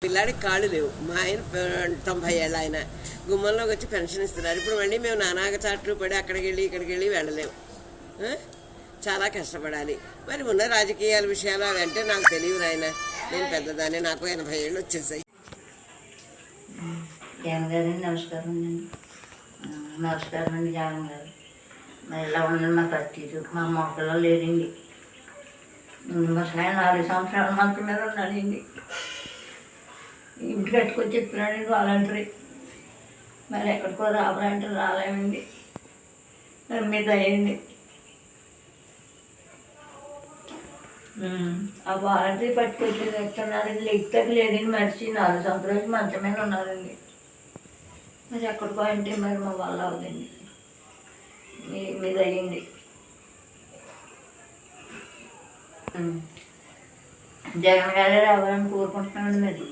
పిల్లాడికి కాళ్ళు లేవు. మా ఆయన 90 ఏళ్ళు ఆయన గుమ్మంలోకి వచ్చి పెన్షన్ ఇస్తున్నారు. ఇప్పుడు మళ్ళీ మేము నానాగ చాట్లు పడి అక్కడికి వెళ్ళి ఇక్కడికి వెళ్ళి వెళ్ళలేము. చాలా కష్టపడాలి. మరి ఉన్న రాజకీయాల విషయాలు అవి అంటే నాకు తెలియదు నాయన. నేను పెద్దదాన్ని, నాకు 80 ఏళ్ళు వచ్చేసాయి. జగన్ గారు నమస్కారం అండి. నమస్కారం అండి జగన్ గారు. మరి ఇలా ఉండండి మా పరిస్థితి. మా మొక్కలో లేదండి. ముసలాయన 4 సంవత్సరాల మంచం మీద ఉన్నాడండి. ఇంటికి కట్టుకొని చెప్తున్నాడండి వాలంటరీ. మరి ఎక్కడికో రావాలంటే రాలేమండి. మరి మీద అయ్యండి. ఆ వాలంటరీ పట్టుకొచ్చి ఎక్కడున్నారండి. లెక్కకి లేదండి. మనిషి 4 సంవత్సరాలు మంచం మీద ఉన్నారండి. మరి ఎక్కడికో అంటే మరి మా వల్ల అవుదండి. మీద అయ్యింది. జగన్ గారే రావాలని కోరుకుంటున్నామండి. మరి